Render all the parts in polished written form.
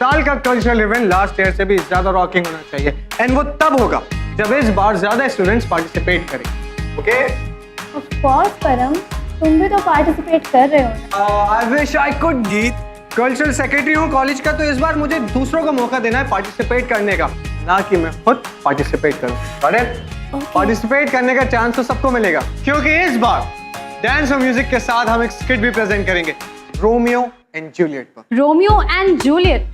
साल का cultural event last year से भी ज्यादा रॉकिंग होना चाहिए एंड वो तब होगा जब इस बार ज्यादा स्टूडेंट्स पार्टिसिपेट करें। ओके? ऑफ कोर्स परम, तुम भी तो पार्टिसिपेट कर रहे हो। आई विश आई कुड गीत। कल्चरल सेक्रेटरी हूँ कॉलेज का, तो इस बार मुझे दूसरों को मौका देना है पार्टिसिपेट करने का, ना कि मैं खुद पार्टिसिपेट करूँ। पार्टिसिपेट करने का चांस तो सबको मिलेगा, क्योंकि इस बार डांस और म्यूजिक के साथ हम एक स्किट भी प्रेजेंट करेंगे, रोमियो एंड जूलियट पर। रोमियो एंड जूलियट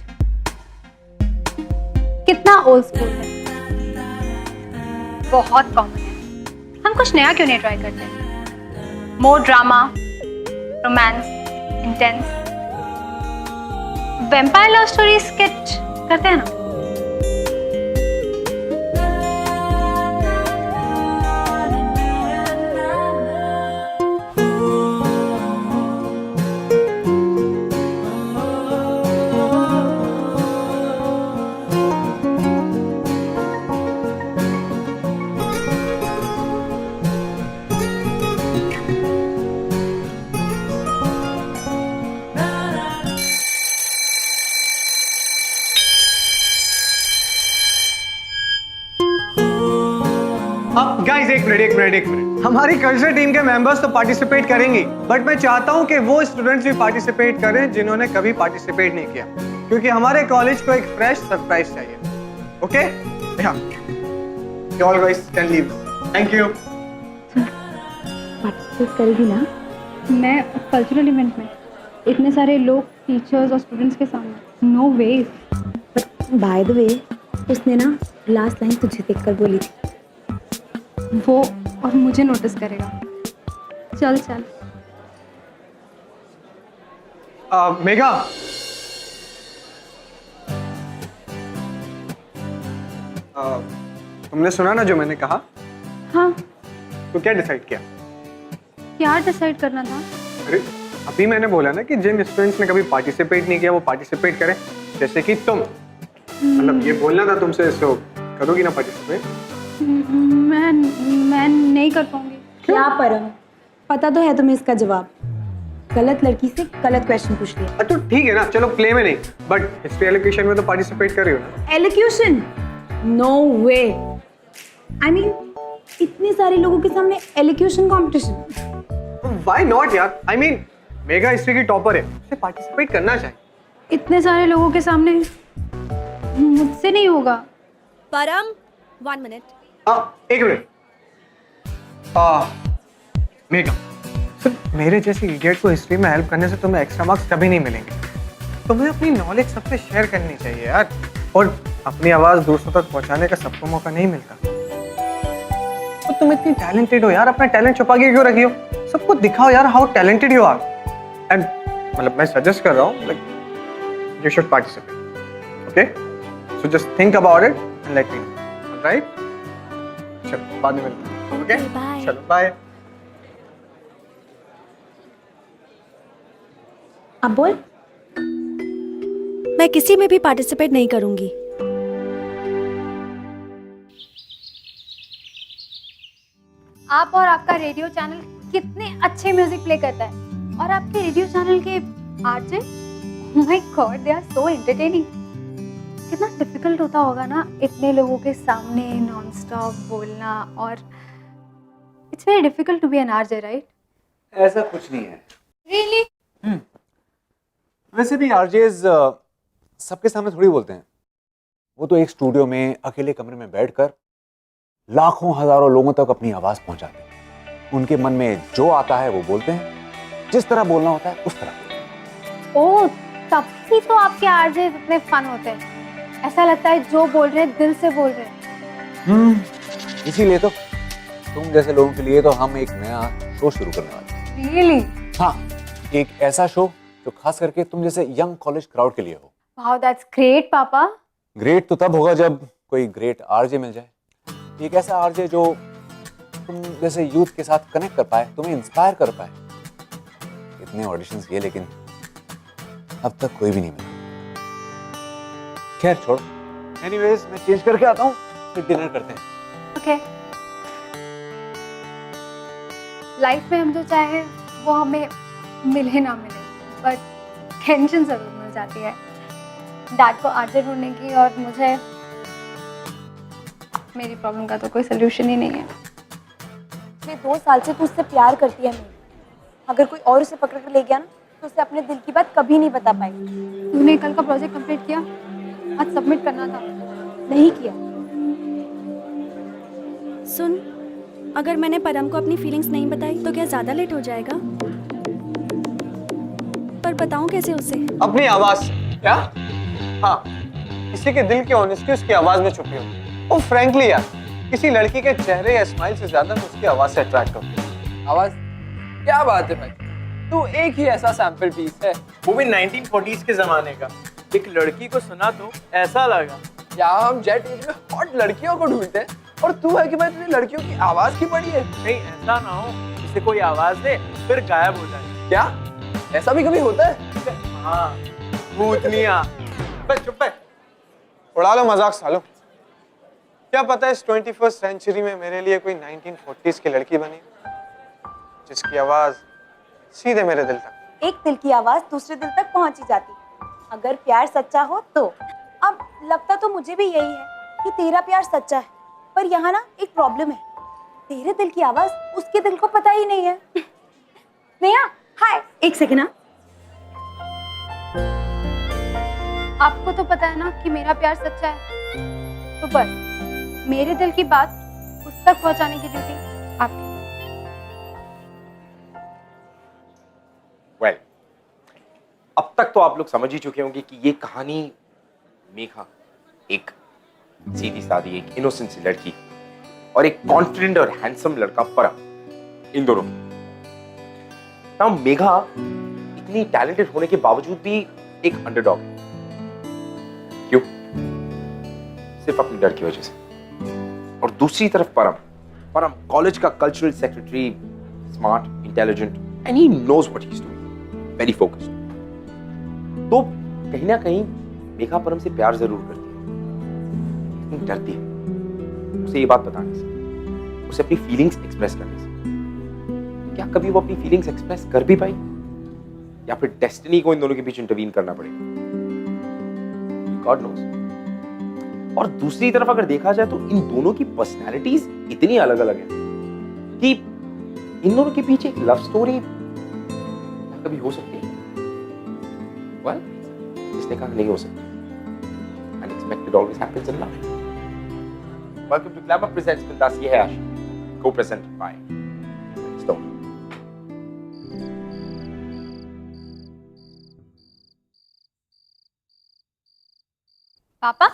कितना ओल्ड स्कूल है, बहुत कॉमन है। हम कुछ नया क्यों नहीं ट्राई करते? मोर drama, romance, intense, vampire love story skit करते हैं ना। अब गाइस एक मिनट, हमारी कल्चरल टीम के मेंबर्स तो पार्टिसिपेट करेंगे, बट मैं चाहता हूं कि वो स्टूडेंट्स भी पार्टिसिपेट करें जिन्होंने कभी पार्टिसिपेट नहीं किया, क्योंकि हमारे कॉलेज को एक फ्रेश सरप्राइज चाहिए। Okay? All guys can leave. Thank you. Participate करेगी ना? मैं कल्चरल इवेंट में इतने सारे लोग, टीचर्स और स्टूडेंट्स के सामने, no way. By the way, उसने ना लास्ट लाइन तुझे देखकर बोली थी। वो और मुझे नोटिस करेगा। चल चल। मेघा, तुमने सुना ना जो मैंने कहा? हाँ, तो क्या डिसाइड किया? क्या डिसाइड करना था? अरे अभी मैंने बोला ना कि जिन स्टूडेंट्स ने कभी पार्टिसिपेट नहीं किया वो पार्टिसिपेट करें, जैसे कि तुम। मतलब ये बोलना था तुमसे, सो करोगी ना पार्टिसिपेट? मैं नहीं कर पाऊंगी। क्या परम, पता तो है तुम्हें इसका जवाब। गलत लड़की से गलत क्वेश्चन पूछ लिया। तो ठीक है ना, चलो प्ले में नहीं, बट हिस्ट्री एलोकेशन में तो पार्टिसिपेट कर रही हो ना? Elocution? No way. I mean इतने सारे लोगों के सामने एलोक्यूशन कंपटीशन। व्हाई नॉट यार? आई मीन मेगा हिस्ट्री की टॉपर है, उसे पार्टिसिपेट करना चाहिए। इतने सारे लोगों के सामने मुझसे नहीं होगा। परम, 1 मिनट। एक मिनट। मेगा, सिर्फ मेरे जैसे इडियट को हिस्ट्री में हेल्प करने से तुम्हें एक्स्ट्रा मार्क्स कभी नहीं मिलेंगे। तुम्हें अपनी नॉलेज सबसे शेयर करनी चाहिए यार, और अपनी आवाज दूसरों तक पहुंचाने का सबको मौका नहीं मिलता। तो तुम इतनी टैलेंटेड हो यार, अपना टैलेंट छुपा के क्यों रखी हो? सबको दिखाओ यार how talented you are. And मतलब मैं सजेस्ट कर रहा हूँ, like you should participate. Okay? So just think about it and let me know. Right? चलो बाद में मिलते हैं। ओके? बाय। चलो बाय। अब बोल। मैं किसी में भी पार्टिसिपेट नहीं करूंगी। आप और आपका रेडियो चैनल कितने अच्छे म्यूजिक प्ले करता है, और आपके रेडियो चैनल के RJ, oh my god, they are so entertaining. कितना डिफिकल्ट होता होगा ना इतने लोगों के सामने नॉन स्टॉप बोलना, और it's very difficult to be an RJ, right? ऐसा कुछ नहीं है। रियली? वैसे भी आरजेज सबके सामने थोड़ी बोलते हैं। वो तो एक स्टूडियो में अकेले कमरे में बैठकर लाखों हजारों लोगों तक अपनी आवाज पहुंचाते हैं। उनके मन में जो आता है वो बोलते हैं, जिस तरह बोलना होता है उस तरह बोलते हैं। ओह, तभी तो आपके आरजे इतने फन होते हैं। ऐसा लगता है जो बोल रहे हैं दिल से बोल रहे हैं। इसीलिए तो तुम जैसे लोगों के लिए तो हम एक नया शो शुरू करने वाले हैं। रियली? हाँ, एक ऐसा शो जो खास करके तुम जैसे यंग कॉलेज क्राउड के लिए हो। वाओ, दैट्स ग्रेट पापा। ग्रेट तो तब होगा जब कोई ग्रेट आरजे मिल जाए। एक ऐसा आरजे जो तुम जैसे यूथ के साथ कनेक्ट कर पाए, तुम्हें इंस्पायर कर पाए। इतने ऑडिशंस किए लेकिन अब तक कोई भी नहीं मिला। खैर छोड़, एनीवेज मैं चेंज करके आता हूँ, फिर डिनर करते हैं। ओके। लाइफ में हम जो चाहे वो हमें मिले ना मिले, बट टेंशन जरूर मिल जाती है। डैड को आरजे ढूंढने की, और मुझे मेरी प्रॉब्लम का तो कोई सोल्यूशन ही नहीं है। पिछले 2 साल से तू उससे प्यार करती है मेरी। अगर कोई और उसे पकड़ कर ले गया ना तो उसे अपने दिल की बात कभी नहीं बता पाएगी। तूने कल का प्रोजेक्ट कंप्लीट किया? आज सबमिट करना था। नहीं किया। सुन, अगर मैंने परम को अपनी फीलिंग्स नहीं बताई तो क्या ज़्यादा लेट हो जाएगा? पर बताऊं कैसे उसे? अपनी आवाज से। क्या? हाँ, किसी के दिल की ऑनेस्टी उसकी आवाज में छुपी होती है। और फ्रैंकली यार, किसी लड़की के चेहरे या स्माइल से ज्यादा मैं उसकी आवाज से अट्रैक्ट होती हूँ। आवाज? क्या बात है भाई, तू एक ही ऐसा सैंपल पीस है, वो भी 1940s के जमाने का। एक लड़की को सुना तो ऐसा लगा या हम जेट एज में हॉट लड़कियों को ढूंढते हैं और तू है कि भाई तुझे लड़कियों की आवाज की पड़ी है। कहीं ऐसा ना हो जिसे कोई आवाज दे फिर गायब हो जाए। क्या ऐसा भी कभी होता है? हाँ, भूतनिया। बस चुप है, उड़ा लो मजाक सालो। क्या पता है इस 21st सेंचुरी में मेरे लिए कोई 1940s की लड़की बनी जिसकी आवाज सीधे मेरे दिल तक। एक दिल की आवाज दूसरे दिल तक पहुंच ही जाती, अगर प्यार सच्चा हो तो। अब लगता तो मुझे भी यही है कि तेरा प्यार सच्चा है, पर यहाँ ना एक प्रॉब्लम है। तेरे दिल की आवाज उसके दिल को पता ही नहीं है। नेहा, हाय, एक सेकेंड। आपको तो पता है ना कि मेरा प्यार सच्चा है, तो बस मेरे दिल की बात उस तक पहुंचाने की ड्यूटी आपकी। वेल, अब तक तो आप लोग समझ ही चुके होंगे कि ये कहानी मेघा, एक सीधी सादी, एक इनोसेंट सी लड़की, और एक कॉन्फिडेंट और हैंडसम लड़का परम, इन दोनों की। नाउ मेघा इतनी टैलेंटेड होने के बावजूद भी एक अंडरडॉग है। क्यों? सिर्फ अपने डर की वजह से। और दूसरी तरफ परम कॉलेज का cultural secretary, smart, intelligent, and he knows what he is doing, very focused. तो कहीं ना कहीं मेघा परम से प्यार जरूर करती है, लेकिन डरती है उसे ये बात बताने से, उसे अपनी फीलिंग्स एक्सप्रेस करने से। क्या कभी वो अपनी फीलिंग्स एक्सप्रेस कर भी पाई, या फिर डेस्टिनी को इन दोनों के बीच इंटरवीन करना पड़ेगा? God knows. और दूसरी तरफ अगर देखा जाए तो इन दोनों की पर्सनैलिटीज इतनी अलग अलग है कि इन दोनों के पीछे एक लव स्टोरी कभी हो सकती है। Well, जिसने कहा नहीं हो सकती। Unexpected always happens in love. Welcome to Glamour Presents Bindas, ये है आशी, co-presented by Stone. पापा,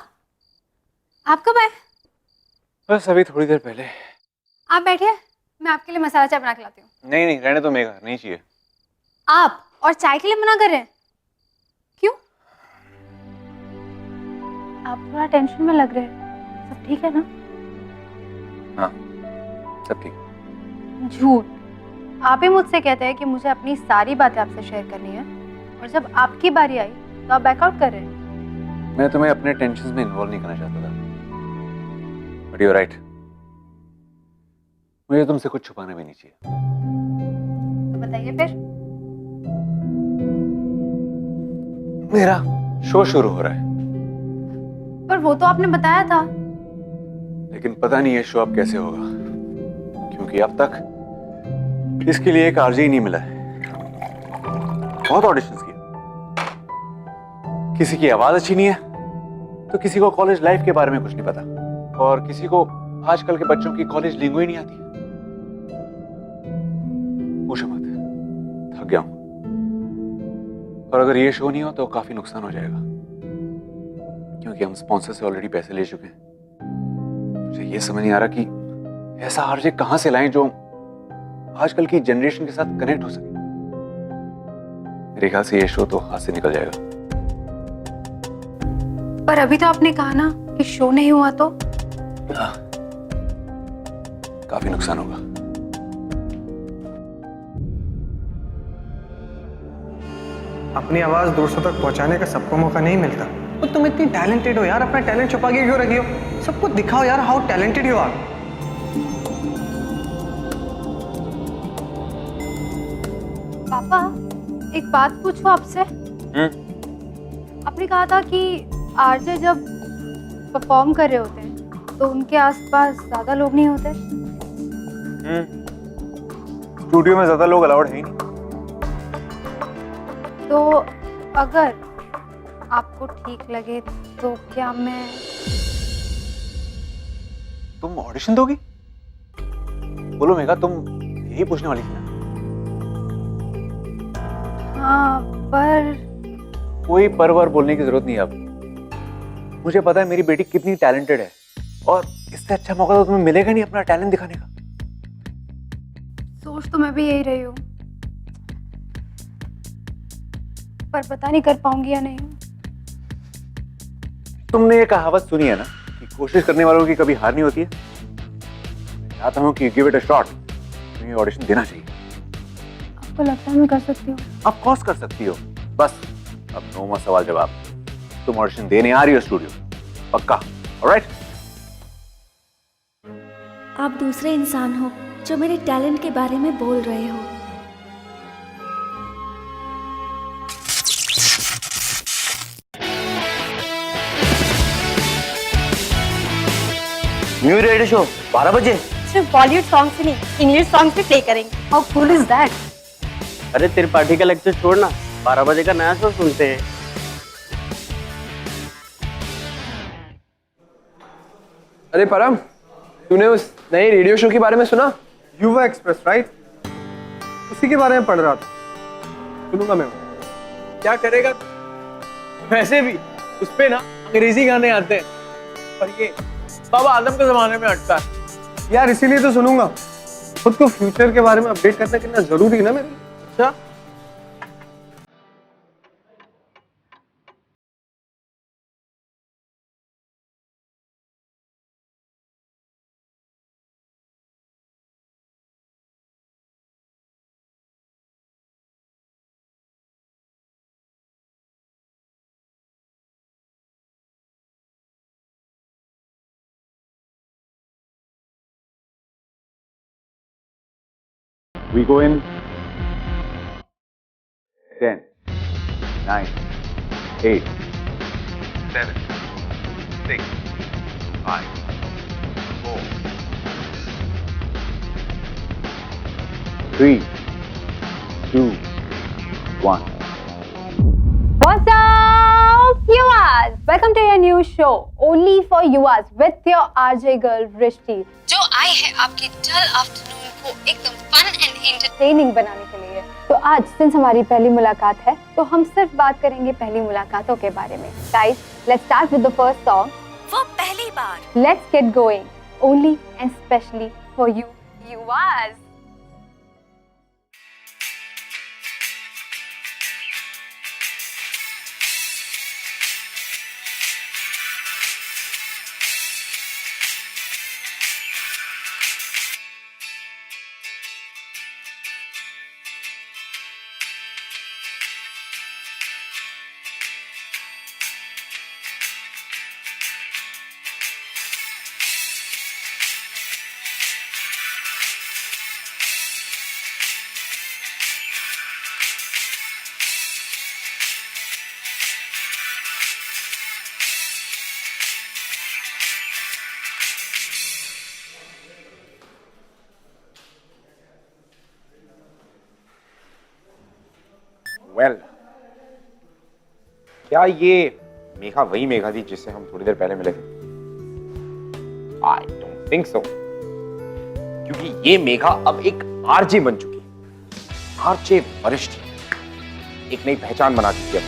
आप कब आए? बस अभी थोड़ी देर पहले। आप बैठिए, मैं आपके लिए मसाला चाय बना के लाती हूँ। नहीं नहीं, रहने तो मेघा, नहीं चाहिए। आप और चाय के लिए मना कर रहे हैं? क्यों? आप थोड़ा टेंशन में लग रहे हैं। सब ठीक है ना? हाँ, सब ठीक। झूठ। आप ही मुझसे कहते हैं कि मुझे अपनी सारी बातें आपसे शेयर करनी है, और जब आपकी बारी आई तो आप बैकआउट कर रहे हैं। मैं तुम्हें अपने टेंशन्स में इन्वॉल्व नहीं करना चाहता था, बट यू आर राइट, मुझे तुमसे कुछ छुपाना भी नहीं चाहिए। तो बताइए फिर। मेरा शो शुरू हो रहा है, पर वो तो आपने बताया था। लेकिन पता नहीं ये शो अब कैसे होगा, क्योंकि अब तक इसके लिए एक आरजे ही नहीं मिला है। बहुत ऑडिशंस किए, किसी की आवाज अच्छी नहीं है, तो किसी को कॉलेज लाइफ के बारे में कुछ नहीं पता, और किसी को आजकल के बच्चों की कॉलेज लिंगो ही नहीं आती। पूछो मत, थक गया हूं, और अगर ये शो नहीं हो तो काफी नुकसान हो जाएगा, क्योंकि हम स्पॉन्सर से ऑलरेडी पैसे ले चुके हैं। मुझे ये समझ नहीं आ रहा कि ऐसा आरजे कहां से लाएं जो आजकल की जनरेशन के साथ कनेक्ट हो सके। मेरे ख्याल से ये शो तो हाथ से निकल जाएगा। पर अभी तो आपने कहा ना कि शो नहीं हुआ तो? हाँ, काफी नुकसान होगा। अपनी आवाज दूसरों तक पहुंचाने का सबको मौका नहीं मिलता। तो तुम इतनी टैलेंटेड हो यार, अपना टैलेंट छुपा के क्यों रखी हो? सबको दिखाओ यार हाउ टैलेंटेड यू आर। पापा, एक बात पूछूं आपसे? आप आपने कहा था कि आरजे जब परफॉर्म कर रहे होते हैं तो उनके आसपास ज्यादा लोग नहीं होते। स्टूडियो में ज्यादा लोग अलाउड है ही नहीं। तो अगर आपको ठीक लगे तो क्या मैं तुम ऑडिशन दोगी? बोलो मेघा, तुम यही पूछने वाली थी ना? हाँ, पर कोई परवर बोलने की जरूरत नहीं है अब। मुझे पता है मेरी बेटी कितनी टैलेंटेड है और इससे अच्छा मौका तो तुम्हें मिलेगा नहीं अपना टैलेंट दिखाने का। सोच तो मैं भी यही रही हूँ, पर पता नहीं कर पाऊंगी या नहीं। तुमने ये कहावत सुनी है ना कि कोशिश करने वालों की कभी हार नहीं होती है। मैं चाहता हूँ कि गिव इट अ शॉट। तुम्हें ऑडिशन देना चाहिए। आपको लगता है मैं कर सकती हूँ? ऑफ कोर्स कर सकती हो। बस अब नो मोर सवाल जवाब। तुम ऑडिशन देने आ रही हो स्टूडियो, पक्का? ऑलराइट? आप दूसरे इंसान हो जो मेरे टैलेंट के बारे में बोल रहे हो। न्यू रेडियो शो 12 बजे। सिर्फ बॉलीवुड सॉन्ग्स ही नहीं, इंग्लिश सॉन्ग्स भी प्ले करेंगे। How cool is that? अरे त्रिपाठी का लेक्चर छोड़ना, 12 बजे का नया शो सुनते हैं। अरे परम, तूने उस नए रेडियो शो के बारे में सुना? युवा एक्सप्रेस, राइट? उसी के बारे में पढ़ रहा था। सुनूंगा मैं। क्या करेगा? वैसे भी उस पे ना अंग्रेजी गाने आते हैं, पर ये बाबा आदम के जमाने में अटका है। यार इसीलिए तो सुनूंगा। खुद को फ्यूचर के बारे में अपडेट करना कितना जरूरी है ना मेरे लिए। अच्छा, We go in 10, 9, 8, 7, 6, 5, 4, 3, 2, 1. What's up, viewers? Welcome to your new show, only for viewers, with your RJ girl Vrishti, जो आई है आपकी डल आफ्टरनून को एकदम फन एंड एंटरटेनिंग बनाने के लिए। तो आज सिंस हमारी पहली मुलाकात है, तो हम सिर्फ बात करेंगे पहली मुलाकातों के बारे में। Guys, let's start with the first song. वो पहली बार। Let's get going, only and specially for you, viewers. Well, क्या ये मेघा वही मेघा थी जिससे हम थोड़ी देर पहले मिले थे? आई डोंट थिंक सो, क्योंकि ये मेघा अब एक आरजे बन चुकी है। आरजे वरिष्ठ, एक नई पहचान बना चुकी है।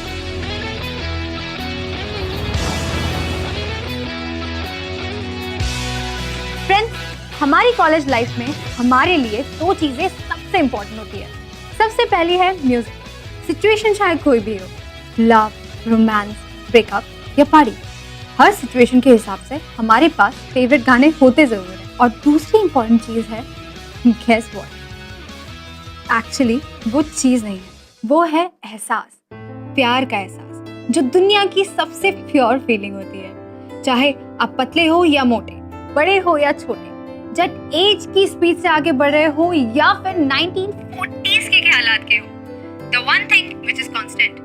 फ्रेंड्स, हमारी कॉलेज लाइफ में हमारे लिए दो चीजें सबसे इंपॉर्टेंट होती है। सबसे पहली है म्यूजिक। सिचुएशन चाहे कोई भी हो, लव, रोमांस, ब्रेकअप या पार्टी, हर सिचुएशन के हिसाब से हमारे पास फेवरेट गाने होते जरूर हैं। और दूसरी इंपॉर्टेंट चीज है, गेस व्हाट? एक्चुअली वो चीज नहीं है, वो है एहसास, प्यार का एहसास, जो दुनिया की सबसे प्योर फीलिंग होती है। चाहे आप पतले हो या मोटे, बड़े हो या छोटे, जब एज की स्पीड से आगे बढ़ रहे हो या फिर 1940s के ख्यालात के हो, the one thing which is constant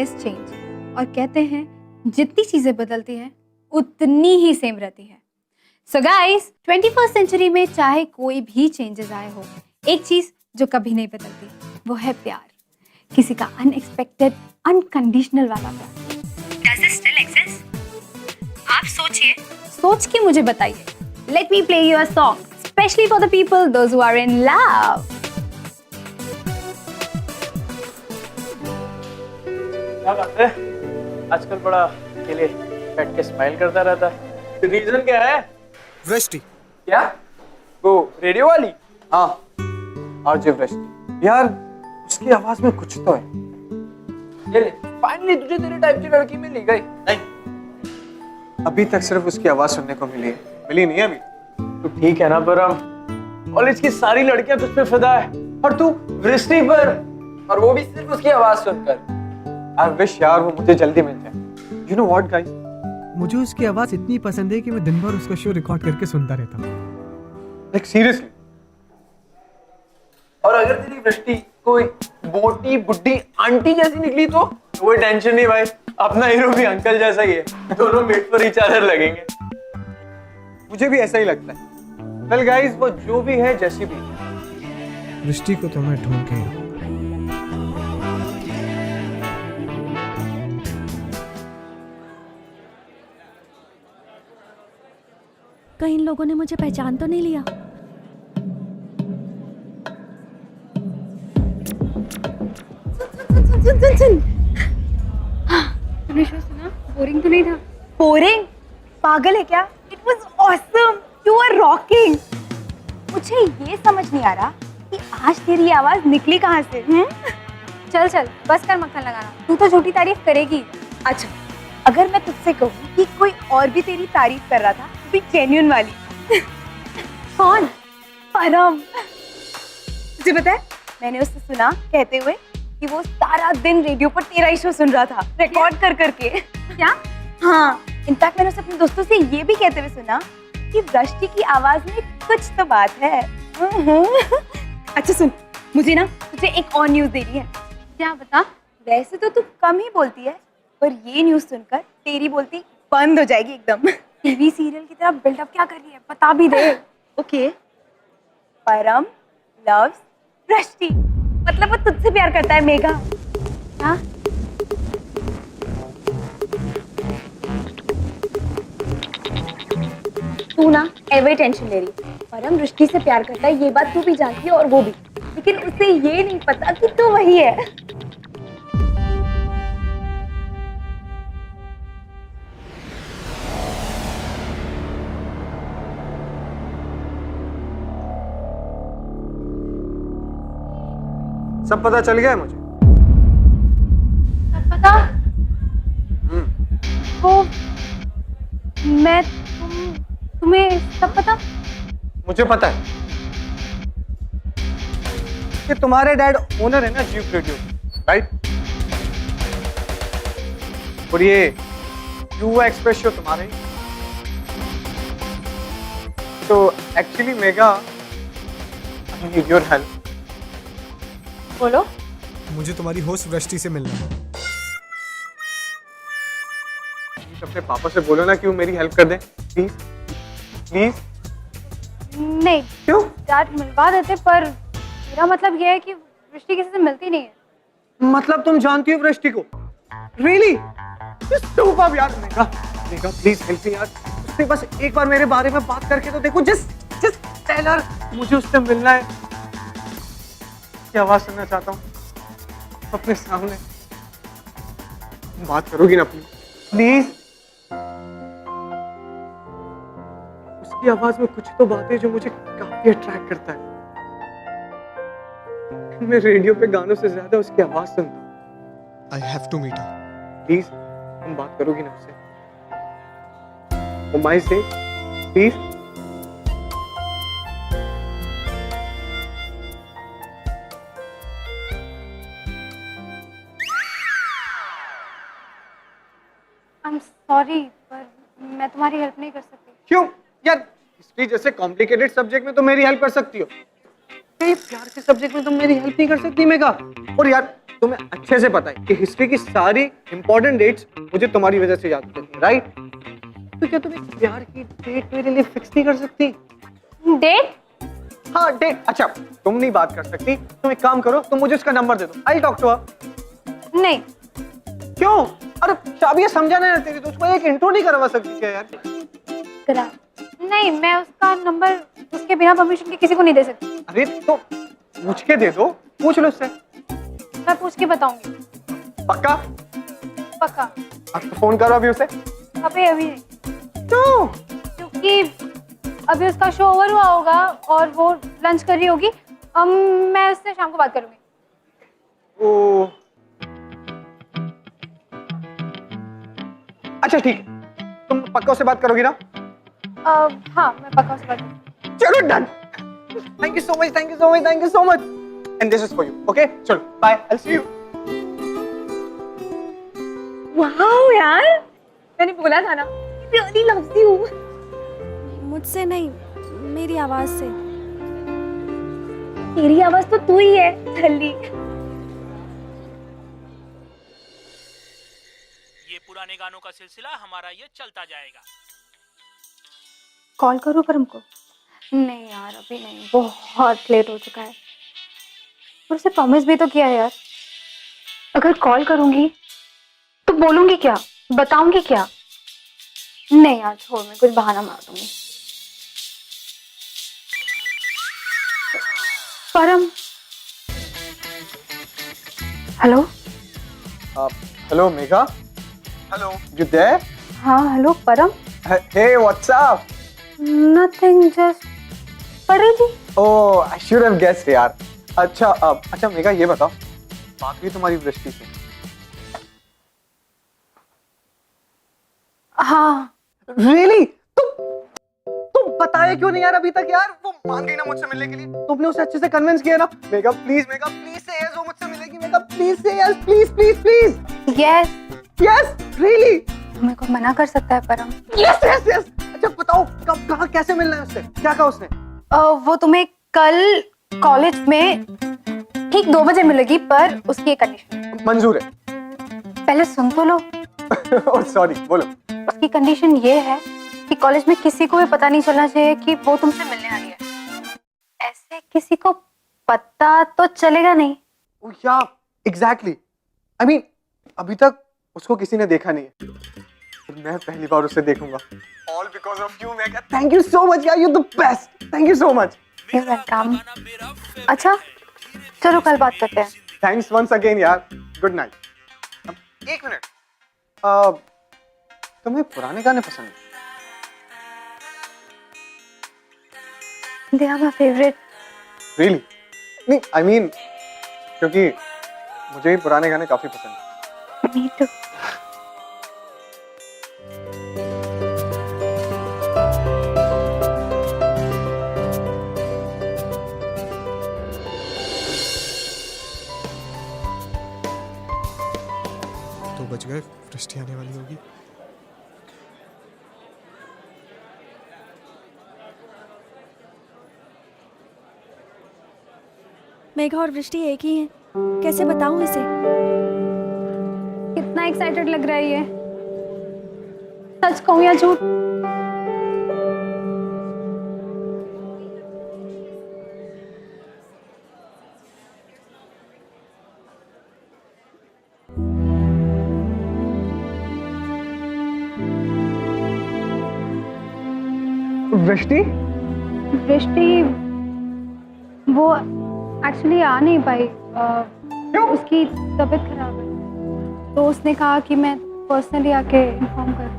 is change. और कहते हैं जितनी चीजें बदलती हैं उतनी ही सेम रहती है। सो गाइस, 21st सेंचुरी में चाहे कोई भी चेंजेस आए हो, एक चीज जो कभी नहीं बदलती वो है प्यार। किसी का अनएक्सपेक्टेड अनकंडीशनल वाला प्यार। Does it still exist? आप सोचिए, सोच के मुझे बताइए। Let me play you a song, especially for the people those who are in love. क्या बात है, आजकल बड़ा अकेले बैठ के स्माइल करता रहता है। रीजन क्या है? वृष्टि। क्या? वो रेडियो वाली? हाँ, आरजे वृष्टि। यार उसकी आवाज में कुछ तो है। ये ले, फाइनली तुझे तेरे टाइप की लड़की मिल गई। नहीं, अभी तक सिर्फ उसकी आवाज सुनने को मिली है, मिली नहीं अभी। तो ठीक है ना परम, कॉलेज की सारी लड़कियां तुझ पे फिदा है और तू वृष्टि पर, और वो भी सिर्फ उसकी आवाज सुनकर। आई विश यार वो मुझे जल्दी मिल जाए। यू नो व्हाट गाइस, मुझे उसकी आवाज इतनी पसंद है कि मैं दिन भर उसका शो रिकॉर्ड करके सुनता रहता हूँ। Like seriously. और अगर तेरी वृष्टि कोई मोटी बुड्ढी आंटी जैसी निकली तो कोई टेंशन नहीं भाई, अपना हीरो भी अंकल जैसा ही है, दोनों मेट फॉर ईच अदर लगेंगे। मुझे भी ऐसा ही लगता है। वेल गाइस, वो जो भी है जैसी भी है, वृष्टि को तो मैं ढूंढ के आऊं। कहीं इन लोगों ने मुझे पहचान तो नहीं लिया? सुन। तुमने शो सुना? बोरिंग तो नहीं था? बोरिंग? पागल है क्या? It was awesome, you are rocking. मुझे ये समझ नहीं आ रहा कि आज तेरी आवाज निकली कहाँ से? चल चल, बस कर मक्खन लगाना, तू तो झूठी तारीफ करेगी। अच्छा, अगर मैं तुझसे कहूँ कि कोई और भी तेरी तारीफ कर रहा था, भी जेन्युइन वाली। कौन? परम। तुझे पता है, मैंने उससे सुना कहते हुए कि वो सारा दिन रेडियो पर तेरा ही शो सुन रहा था, रिकॉर्ड कर करके। क्या? हाँ, इनफैक्ट मैंने उसे अपने दोस्तों से ये भी कहते हुए सुना कि वृष्टि की आवाज में कुछ तो बात है। अच्छा सुन, मुझे ना तुझे एक और न्यूज देनी है। क्या? बता। वैसे तो तू कम ही बोलती है, पर ये न्यूज सुनकर तेरी बोलती बंद हो जाएगी एकदम। टीवी सीरियल की तरह बिल्डअप क्या कर रही है, बता भी दे। ओके, परम लव्स वृष्टि, मतलब वो तुझसे प्यार करता है मेघा। हाँ? तू ना एवर टेंशन ले रही, परम वृष्टि से प्यार करता है, ये बात तू भी जानती है और वो भी, लेकिन उसे ये नहीं पता कि तू वही है। सब पता चल गया है मुझे। सब पता? वो मैं तुम्हें सब पता? मुझे पता है कि तुम्हारे डैड ओनर है ना जीव रेडियो, राइट? और ये युवा एक्सप्रेस शो तुम्हारे ही। तो actually mega, I need your help. बोलो। मुझे तुम्हारी होस्ट वृष्टि से मिलना है। अपने पापा से बोलो ना कि वो मेरी हेल्प कर दें, प्लीज प्लीज। नहीं, क्यों? डैड मिलवा देते, पर मेरा मतलब ये है कि वृष्टि किसी से मिलती नहीं है। मतलब तुम जानती हो वृष्टि को? रियली? सुपर यार। Mega mega please help me यार, उससे बस एक बार मेरे बारे में बात करके तो देखो। जस्ट टेल हर मुझे उससे मिलना है, की आवाज सुनना चाहता हूँ अपने सामने। बात करोगी ना प्लीज? उसकी आवाज में कुछ तो बात है जो मुझे काफी अट्रैक्ट करता है। मैं रेडियो पे गानों से ज्यादा उसकी आवाज सुनता हूँ। I have to meet her. Please तुम बात करोगी ना उससे? माई से प्लीज। आई एम सॉरी, पर मैं तुम्हारी हेल्प नहीं कर सकती। क्यों यार? हिस्ट्री जैसे कॉम्प्लिकेटेड सब्जेक्ट में तुम मेरी हेल्प कर सकती हो, ये प्यार के सब्जेक्ट में तुम मेरी हेल्प नहीं कर सकती मेगा? और यार तुम्हें अच्छे से पता है कि हिस्ट्री की सारी इंपॉर्टेंट डेट्स मुझे तुम्हारी वजह से याद होती है, राइट? तो क्या तुम एक प्यार की डेट मेरे लिए फिक्स नहीं कर सकती? डेट? हाँ डेट। अच्छा तुम नहीं बात कर सकती, तुम एक काम करो, तुम मुझे उसका नंबर दे दो, आई टॉक टू हर। नहीं। क्यों? अरे शाबिया समझाना है तेरी, तो उसको एक इंट्रो नहीं करवा सकती क्या यार? करा। नहीं, मैं उसका नंबर उसके बिना परमिशन के किसी को नहीं दे सकती। अरे तो पूछ के दे दो, पूछ लो उससे। मैं पूछ के बताऊंगी। पक्का? पक्का। अब तो फोन करो अभी उसे। अभी नहीं। क्यों? क्योंकि अभी उसका शो ओवर हुआ होगा और वो लंच कर रही होगी। मैं उससे शाम को बात करूंगी। ओ अच्छा ठीक है, तुम पक्का उससे बात करोगी ना? हाँ, मैं पक्का उससे बात करूंगी। चलो done. Thank you so much, thank you so much, thank you so much. And this is for you, okay? चलो bye, I will see you. वाह यार, मैंने बोला था ना, रियली लव्स यू। मुझसे नहीं, मेरी आवाज से। तेरी आवाज तो तू ही है छल्ली। ये पुराने गानों का सिलसिला हमारा ये चलता जाएगा। कॉल करूँ परम को? नहीं यार, अभी नहीं, बहुत लेट हो चुका है। और उसे प्रॉमिस भी तो किया है यार। अगर कॉल करूंगी तो बोलूंगी क्या, बताऊंगी क्या? नहीं यार छोड़, मैं कुछ बहाना मार दूंगी। Param. Hello. Hello Megha. Hello, you there? हाँ hello Param. Hey what's up? Nothing, just पढ़ रही थी। Oh I should have guessed यार। अच्छा मेघा ये बताओ, बात हुई तुम्हारी दृष्टि से? हाँ। रियली? तुम बताया क्यों नहीं यार अभी तक यार? वो मान गई ना मुझसे मिलने के लिए, तुमने उसे अच्छे से कन्विंस किया ना? मेघा प्लीज से यस, वो मुझसे मिलेगी। मेघा प्लीज से yes, please please please. Yes. Yes really? मेरे को मना कर सकता है परम? Yes yes yes. अच्छा बताओ कब, कहाँ, कैसे मिलना है उससे? क्या कहा उसने? वो तुम्हें कल कॉलेज में ठीक 2 बजे मिलेगी, पर उसकी एक कंडीशन। मंजूर है। पहले सुन तो लो। ओह सॉरी, बोलो। उसकी कंडीशन ये है कि कॉलेज में किसी को भी पता नहीं चलना चाहिए कि वो तुमसे मिलने आई है। ऐसे किसी को पता तो चलेगा नहीं। या एग्जैक्टली, आई मीन अभी तक उसको किसी ने देखा नहीं है, तो मैं पहली बार उसे देखूंगा। All because of you Megha. Thank you so much यार, you the best. Thank you so much. You welcome. अच्छा चलो कल बात करते हैं। थैंक्स वंस अगेन यार। Good night. एक मिनट, तुम्हें पुराने गाने पसंद है? They are my favorite. Really? नहीं आई मीन क्योंकि मुझे भी पुराने गाने काफी पसंद है। Me too. तो बच गए, वृष्टि आने वाली होगी। मेघा और वृष्टि एक ही हैं। कैसे बताऊं इसे? कितना एक्साइटेड लग रहा है ये। सच कहूं या झूठ? वृष्टि? वृष्टि वो एक्चुअली आ नहीं पाई। उसकी तबीयत खराब है, तो उसने कहा कि मैं पर्सनली आके इन्फॉर्म कर।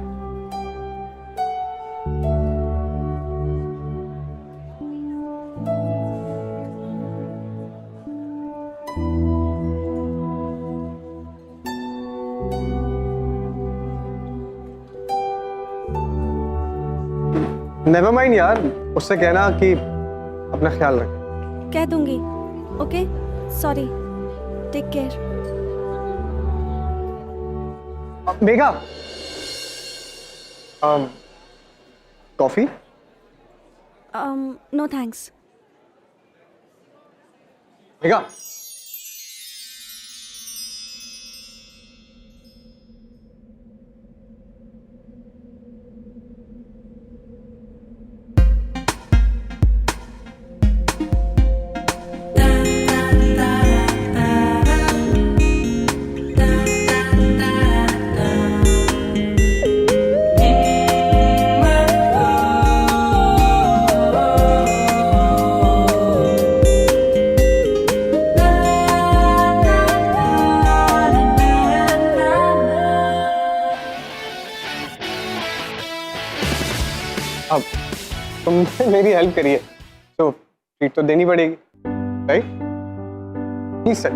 नेवर माइंड यार, उससे कहना कि अपना ख्याल रखे। कह दूंगी। Okay, sorry, take care. Megha, coffee? No thanks. Megha, अब तुमने मेरी हेल्प करी है तो ट्रीट तो देनी पड़ेगी, राइट? Please sir.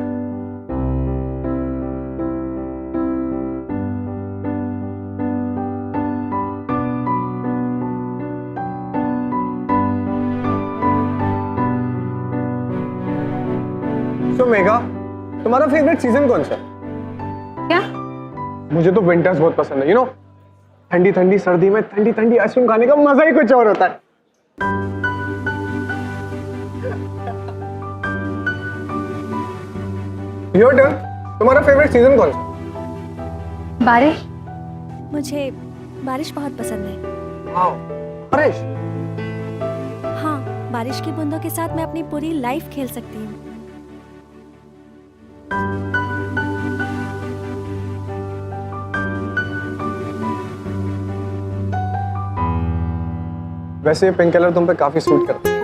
तो मेघा, तुम्हारा फेवरेट सीजन कौन सा है? क्या? मुझे तो विंटर्स बहुत पसंद है, यू नो, ठंडी ठंडी सर्दी में ठंडी ठंडी आइसक्रीम खाने का मजा ही कुछ और होता है। योर टर्न, तुम्हारा फेवरेट सीजन कौन सा? बारिश। मुझे बारिश बहुत पसंद है। वाओ, बारिश। हाँ, बारिश की बूंदों के साथ मैं अपनी पूरी लाइफ खेल सकती हूँ। वैसे ये पिंक कलर तुम पे काफी सूट करता है।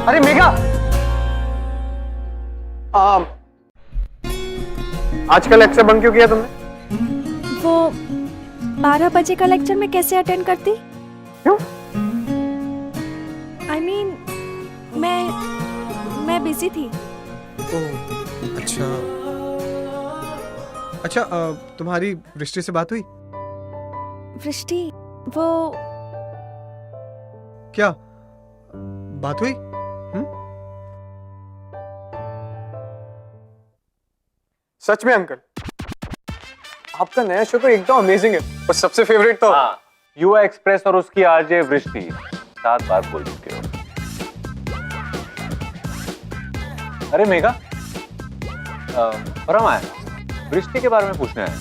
अरे मेघा, आजकल लेक्चर बंद क्यों किया तुमने? वो 12 बजे का लेक्चर मैं कैसे अटेंड करती? क्यों? I mean, मैं बिजी थी। अच्छा अच्छा, तुम्हारी वृष्टि से बात हुई? वृष्टि, वो क्या बात हुई? सच में अंकल, आपका नया शो तो एकदम अमेजिंग है और सबसे फेवरेट तो हाँ, युवा एक्सप्रेस और उसकी आरजे वृष्टि 7 बार बोल चुके हो। अरे मेघा, परम आया, वृष्टि के बारे में पूछना है।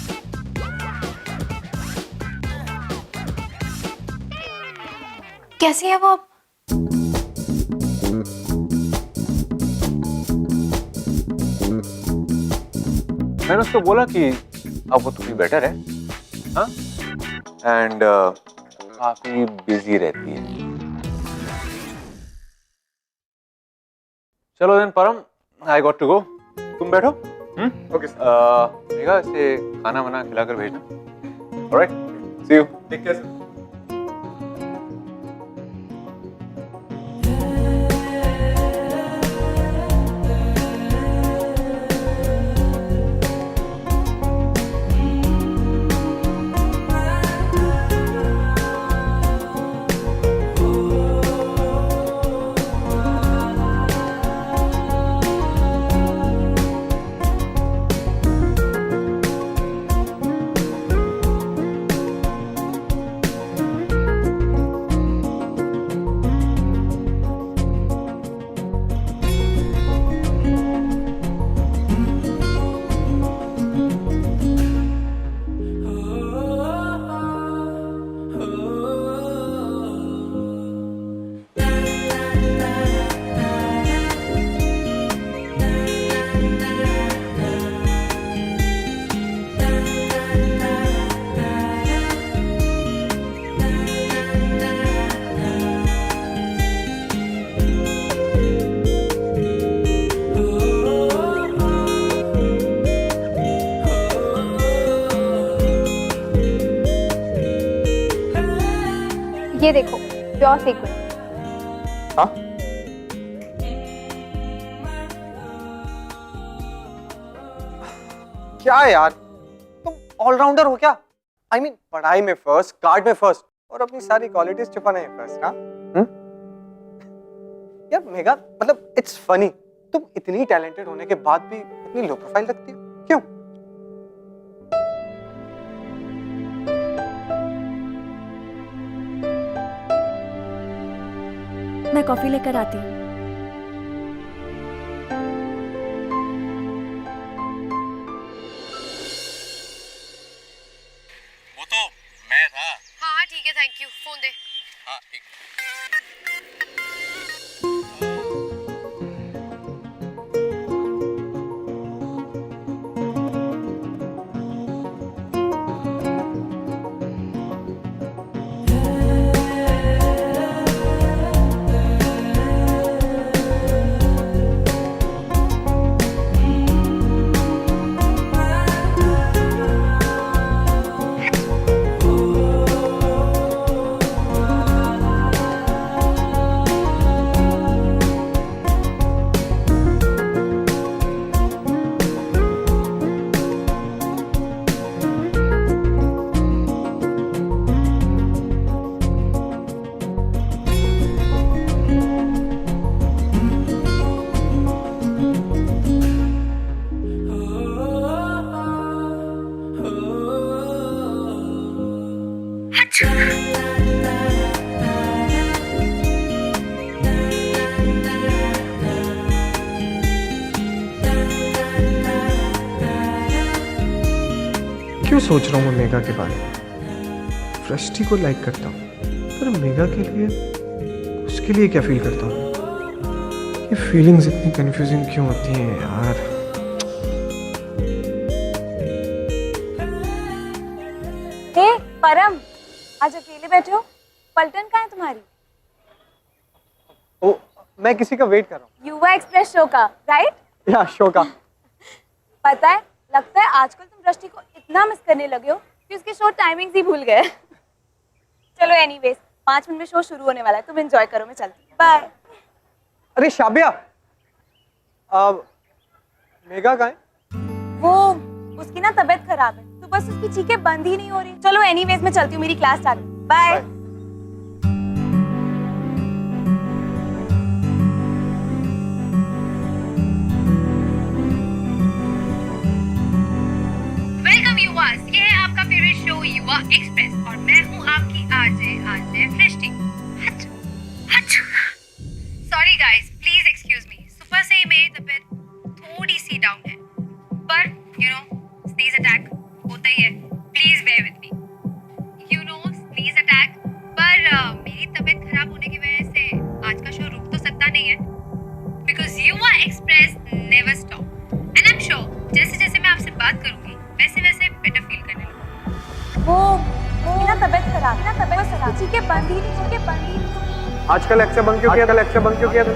कैसी है वो अब? मैंने उसको बोला कि अब वो थोड़ी बेटर है, हाँ, एंड काफी बिजी रहती है। चलो देन परम, आई गॉट टू गो, तुम बैठो। ओके मेघा, इसे खाना वाना खिलाकर भेजना। Alright, see you. ठीक है सर। ये देखो, प्योर सीक्वेंस। हाँ? क्या यार, तुम ऑलराउंडर हो क्या? I mean, पढ़ाई में फर्स्ट, कार्ड में फर्स्ट और अपनी सारी क्वालिटीज छुपाने में फर्स्ट, हाँ? यार मेघा, मतलब इट्स फनी, तुम इतनी टैलेंटेड होने के बाद भी इतनी लो प्रोफाइल रखती हो, क्यों? कॉफी लेकर आती हूँ। वो तो मैं था। हाँ ठीक है, थैंक यू। फोन दे। हाँ ठीक। क्यों सोच रहा हूँ मैं मेघा के बारे में? वृष्टि को लाइक करता हूँ, पर मेघा के लिए, उसके लिए क्या फील करता हूँ? ये फीलिंग्स इतनी कंफ्यूजिंग क्यों होती हैं यार? हे परम, आज अकेले बैठे हो? पलटन कहाँ है तुम्हारी? ओ, मैं किसी का वेट कर रहा हूँ। युवा एक्सप्रेस शो का, राइट? या शो का। पता है, लगता है आजकल तुम वृष्टि को इतना मिस करने लगे हो कि उसके शो टाइमिंग्स ही भूल गए। चलो एनीवेज, 5 मिनट में शो शुरू होने वाला है, तुम एंजॉय करो, मैं चलती हूँ। बाय। अरे शाबिया, मेघा कहाँ है? वो उसकी ना तबीयत खराब है, तो बस उसकी चीखें बंद ही नहीं हो रही। चलो एनीवेज, मैं चलती हूँ, मेरी क्लास स्टार्ट है। बाय। वेलकम युवास, ये है आपका फेवरेट शो युवा एक्सप्रेस और मैं हूँ आपकी आरजे वृष्टि। Sorry guys, please excuse me. सुबह से ही मेरी तबीयत थोड़ी सी डाउन है, पर यू नो स्नीज अटैक होता ही है। Please bear with me. You know sneeze attack. पर मेरी तबीयत खराब होने की वजह से आज का शो रुक तो सकता नहीं है, बिकॉज युवा express never stop. And I am sure जैसे जैसे मैं आपसे बात करूंगी वैसे वैसे बेटर फील करने लगूंगी। वो ना तबीयत खराब, ना तबीयत खराब, चीखें बंद ही नहीं। आजकल लेक्चर बंक क्यों किया था? लेक्चर बंक क्यों किया था?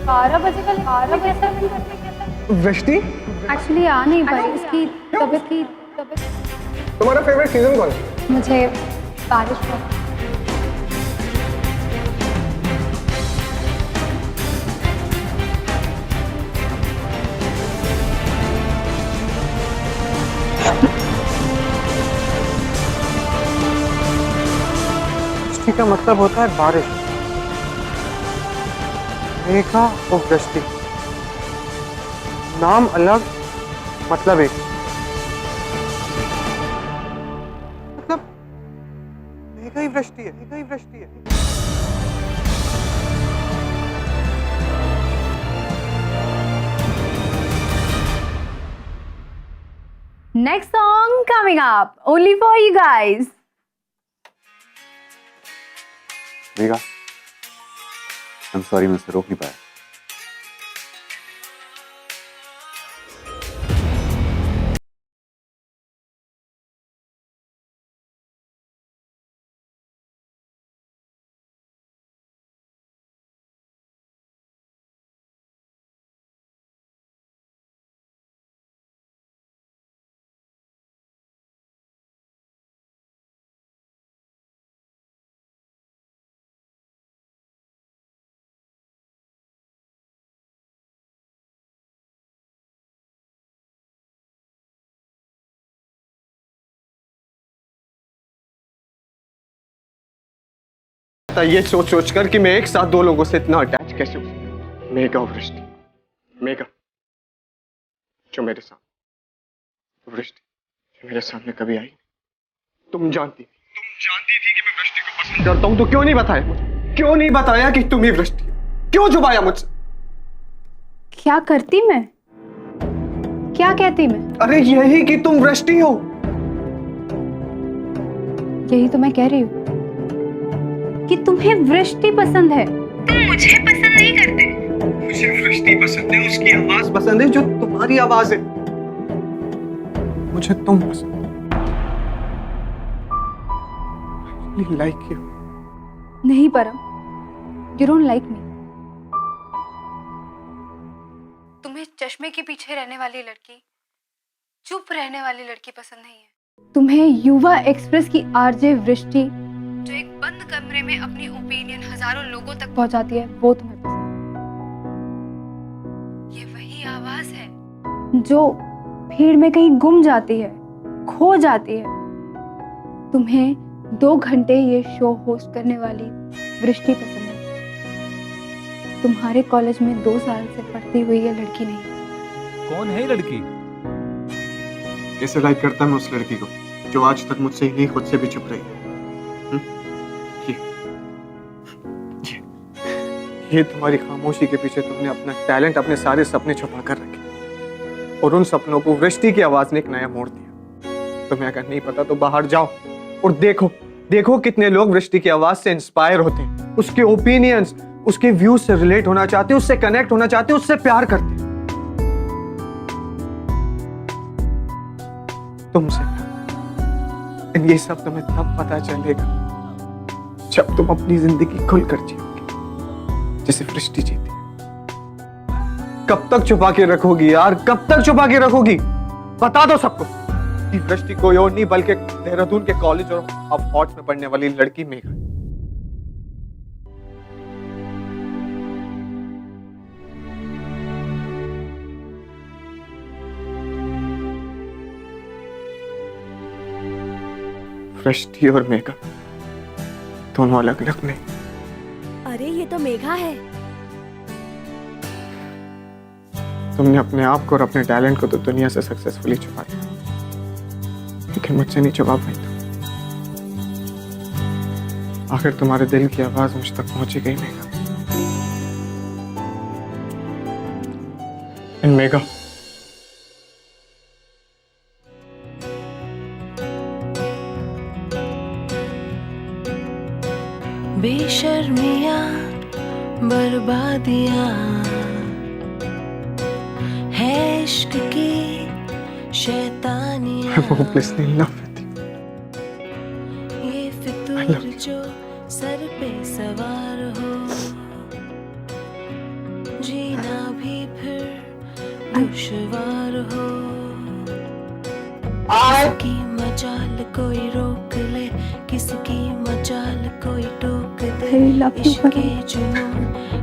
12 बजे का 12 कैसा बंद करते कैसा? वृष्टि, एक्चुअली आ नहीं पाई, उसकी तबीयत। तुम्हारा फेवरेट सीजन कौन है? मुझे बारिश बहुत। वृष्टि का मतलब होता है बारिश। मेघा और वृष्टि, नाम अलग, मतलब एक। मतलब मेघा ही वृष्टि है, मेघा ही वृष्टि है। Next song coming up only for you guys. Megha, I am sorry, मैं उससे रोक नहीं पाया। ये सोच सोच कर कि मैं एक साथ दो लोगों से इतना अटैच कैसे हो सकता? मेघा और वृष्टि, मेघा जो मेरे साथ, वृष्टि जो मेरे सामने कभी आई। तुम जानती थी कि मैं वृष्टि को पसंद करता हूं, तो क्यों नहीं बताया मुझे? क्यों नहीं बताया कि तुम ही वृष्टि हो? क्यों छुपाया मुझसे? क्या करती मैं? क्या कहती मैं? अरे यही कि तुम वृष्टि हो। यही तो मैं कह रही हूँ कि तुम्हें वृष्टि पसंद है। तुम मुझे पसंद नहीं करते। मुझे वृष्टि पसंद है, उसकी आवाज पसंद है जो तुम्हारी आवाज है। मुझे तुम पसंद है। Like you. नहीं परम, यू डोंट लाइक मी। तुम्हें चश्मे के पीछे रहने वाली लड़की, चुप रहने वाली लड़की पसंद नहीं है। तुम्हें युवा एक्सप्रेस की आरजे वृष्टि जो एक बंद कमरे में अपनी ओपिनियन हजारों लोगों तक पहुंचाती है, वो तुम्हें पसंद है। ये वही आवाज है जो भीड़ में कहीं गुम जाती है, खो जाती है। तुम्हें 2 घंटे ये शो होस्ट करने वाली वृष्टि पसंद है। तुम्हारे कॉलेज में 2 साल से पढ़ती हुई ये लड़की नहीं। कौन है लड़की? कैसे लाइक करता मैं उस लड़की को जो आज तक मुझसे ही नहीं खुद से भी चुप रही है। ये तुम्हारी खामोशी के पीछे तुमने अपना टैलेंट, अपने सारे सपने छुपा कर रखे और उन सपनों को वृष्टि की आवाज ने एक नया मोड़ दिया। तुम्हें अगर नहीं पता तो बाहर जाओ और देखो कितने लोग वृष्टि की आवाज से इंस्पायर होते हैं, उसके ओपिनियंस, उसके व्यूज से रिलेट होना चाहते हैं, उससे कनेक्ट होना चाहते हैं, उससे प्यार करते हैं। तुमसे ये सब तुम्हें तब पता चलेगा जब तुम अपनी जिंदगी खुलकर जियोगे जैसे वृष्टि जीती। कब तक छुपा के रखोगी यार, कब तक छुपा के रखोगी? बता दो सबको कि वृष्टि कोई और नहीं बल्कि देहरादून के कॉलेज ऑफ आर्ट्स में पढ़ने वाली लड़की मेघा। वृष्टि और मेघा दोनों अलग अलग नहीं। अरे ये तो मेघा है। तुमने अपने आप को और अपने टैलेंट को तो दुनिया से सक्सेसफुली छुपा दिया, लेकिन मुझसे नहीं छुपा पाई तुम। आखिर तुम्हारे दिल की आवाज मुझ तक पहुंची गई मेघा। मेघा, बेशर्मियां बर्बादियां है इश्क की शैतानियां। I'm hopelessly in love with you. ये फितूर जो सर पे सवार हो, जीना भी फिर दुश्वार हो। किसकी मजाल कोई रोक ले, किसकी मजाल कोई टोक दे। इश्क के जुनून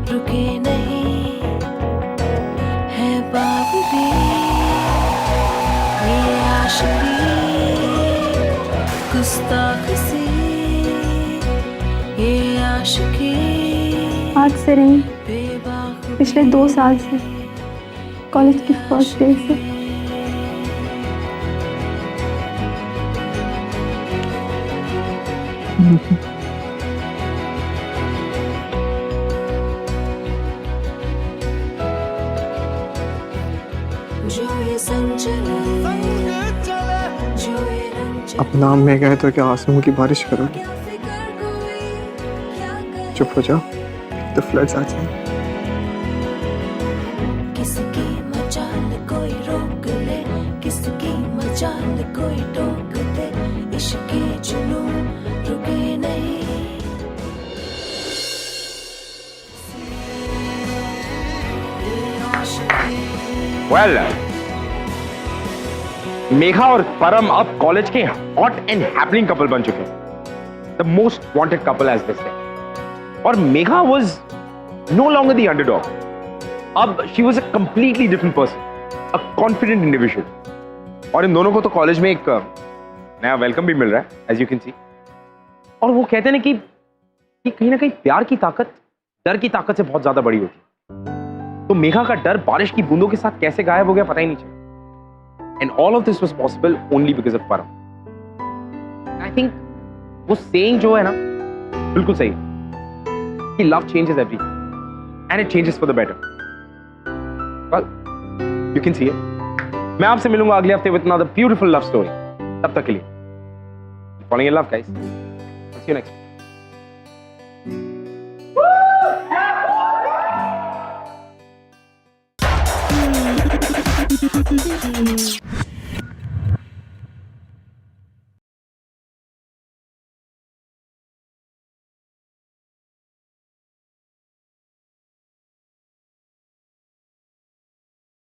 रुके नहीं है बावरी, ये आशिकी गुस्ताख सी, ये आशिकी। आज से नहीं, पिछले 2 साल से, कॉलेज की फर्स्ट डे से। अब नाम मेघा है तो क्या आंसुओं की बारिश करोगे? चुप हो जाओ तो फ्लड्स आ जाएंगे। किसकी मजाल कोई रोक ले, किसकी मजाल कोई टोक दे। इश्क के जुनून रुके नहीं। Well, मेघा और परम अब कॉलेज के हॉट एंड हैपनिंग कपल बन चुके हैं, the most wanted couple as this day. और Megha was no longer the underdog, अब she was a completely different person, a confident individual. और इन दोनों को तो कॉलेज में एक नया वेलकम भी मिल रहा है, एज यू कैन सी। और वो कहते हैं ना कि कहीं ना कहीं प्यार की ताकत डर की ताकत से बहुत ज्यादा बड़ी होती है। तो मेघा का डर बारिश की बूंदों के साथ कैसे गायब हो गया पता ही नहीं चला। And all of this was possible only because of Param. I think वो saying जो है ना बिल्कुल सही, कि love changes everything and it changes for the better. Well, you can see it. मैं आपसे मिलूंगा अगले हफ्ते with another beautiful love story. तब तक के लिए falling in love guys. See you next.